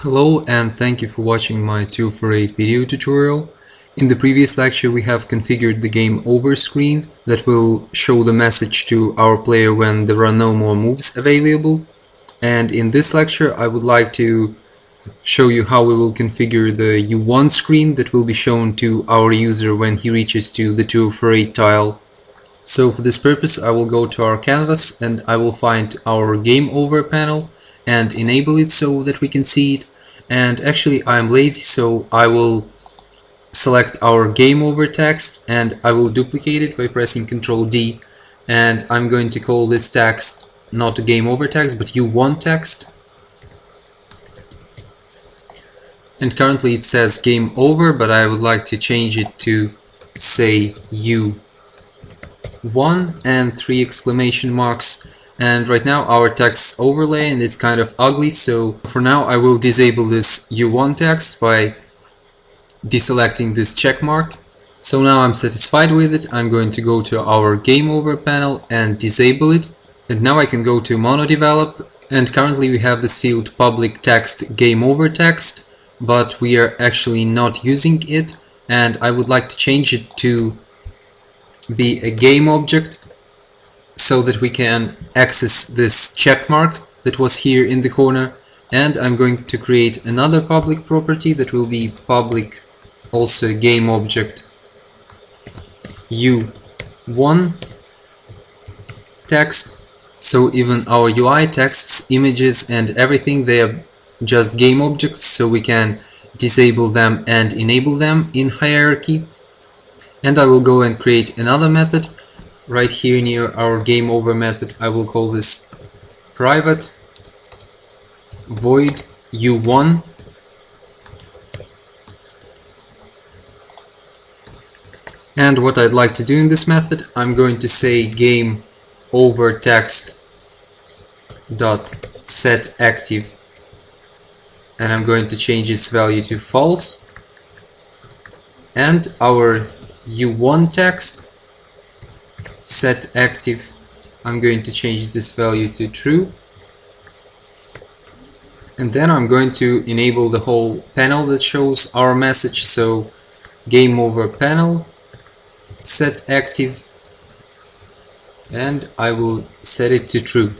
Hello and thank you for watching my 248 video tutorial. In the previous lecture we have configured the game over screen that will show the message to our player when there are no more moves available. And in this lecture I would like to show you how we will configure the U1 screen that will be shown to our user when he reaches to the 248 tile. So for this purpose I will go to our canvas and I will find our game over panel and enable it so that we can see it. And actually I'm lazy, so I will select our game over text and I will duplicate it by pressing Ctrl D, and I'm going to call this text not game over text but U1 text. And currently it says game over, but I would like to change it to say U1 and 3 exclamation marks. And right now our text overlay and it's kind of ugly, so for now I will disable this U1 text by deselecting this check mark. So now I'm satisfied with it. I'm going to go to our game over panel and disable it, and now I can go to MonoDevelop, and currently we have this field public text game over text, but we are actually not using it, and I would like to change it to be a game object so that we can access this check mark that was here in the corner. And I'm going to create another public property that will be public also game object U1 text. So even our UI texts, images and everything, they are just game objects, so we can disable them and enable them in hierarchy. And I will go and create another method right here near our game over method. I will call this private void U1 . And what I'd like to do in this method, I'm going to say game over text dot set active, and I'm going to change its value to false, and our U1 text set active, I'm going to change this value to true. And then I'm going to enable the whole panel that shows our message, so game over panel set active, and I will set it to true.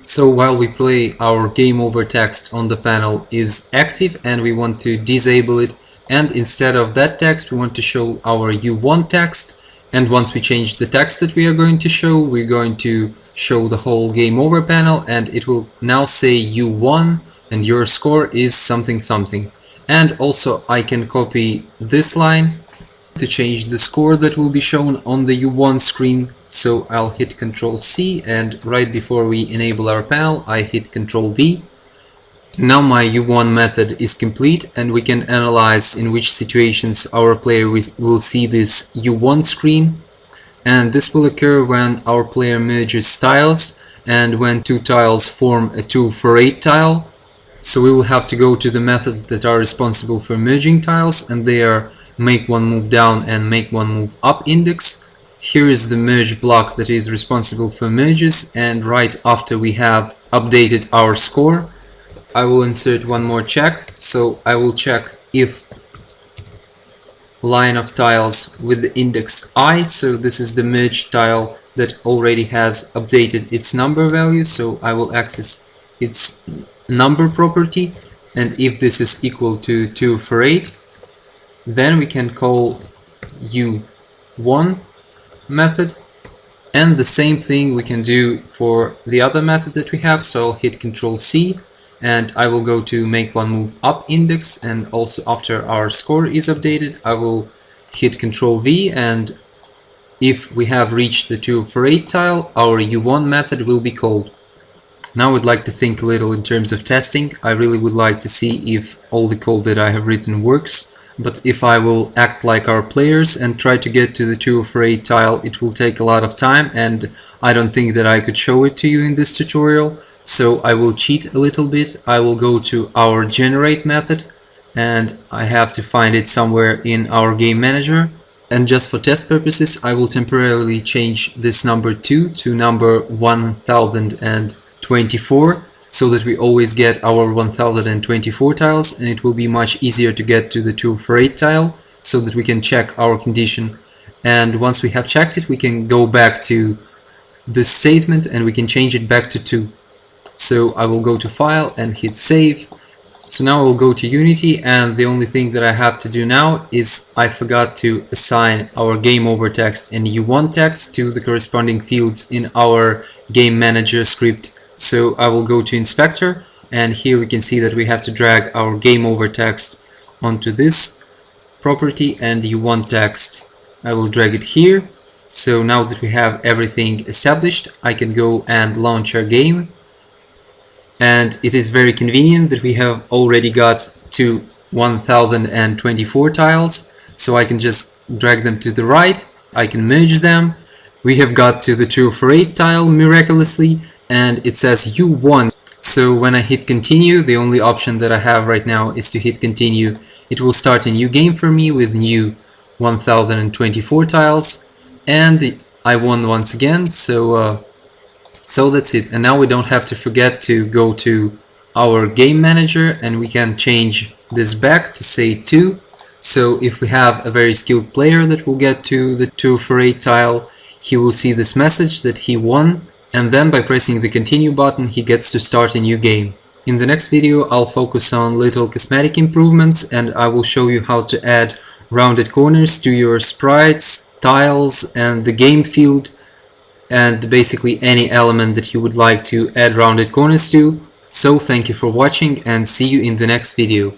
So while we play, our game over text on the panel is active and we want to disable it, and instead of that text we want to show our U1 text. And once we change the text that we are going to show, we're going to show the whole game over panel, and it will now say U1 and your score is something something. And also I can copy this line to change the score that will be shown on the U1 screen. So I'll hit Ctrl C, and right before we enable our panel I hit Ctrl V. Now my U1 method is complete, and we can analyze in which situations our player will see this U1 screen. And this will occur when our player merges tiles and when two tiles form a 248 tile. So we will have to go to the methods that are responsible for merging tiles, and they are make one move down and make one move up index. Here is the merge block that is responsible for merges, and right after we have updated our score, I will insert one more check. So I will check if line of tiles with the index I, so this is the merged tile that already has updated its number value, so I will access its number property, and if this is equal to 248, then we can call U1 method. And the same thing we can do for the other method that we have, so I'll hit Ctrl C and I will go to make one move up index, and also after our score is updated I will hit Ctrl V, and if we have reached the 248 tile, our U1 method will be called. Now I would like to think a little in terms of testing. I really would like to see if all the code that I have written works, but if I will act like our players and try to get to the 248 tile, it will take a lot of time, and I don't think that I could show it to you in this tutorial. So I will cheat a little bit. I will go to our generate method, and I have to find it somewhere in our game manager. And just for test purposes, I will temporarily change this number 2 to number 1024, so that we always get our 1024 tiles, and it will be much easier to get to the 2 for 8 tile so that we can check our condition. And once we have checked it, we can go back to this statement and we can change it back to 2. So I will go to File and hit Save. So now I will go to Unity, and the only thing that I have to do now is I forgot to assign our game over text and U1 text to the corresponding fields in our game manager script. So I will go to Inspector, and here we can see that we have to drag our game over text onto this property, and U1 text I will drag it here. So now that we have everything established, I can go and launch our game. And it is very convenient that we have already got to 1024 tiles, so I can just drag them to the right, I can merge them. We have got to the 2 for 8 tile miraculously, and it says U1. So when I hit continue, the only option that I have right now is to hit continue. It will start a new game for me with new 1024 tiles, and I won once again. So that's it. And now we don't have to forget to go to our game manager, and we can change this back to say 2. So if we have a very skilled player that will get to the 2 for 8 tile, he will see this message that he won, and then by pressing the continue button he gets to start a new game. In the next video I'll focus on little cosmetic improvements, and I will show you how to add rounded corners to your sprites, tiles, and the game field, and basically any element that you would like to add rounded corners to. So thank you for watching, and see you in the next video.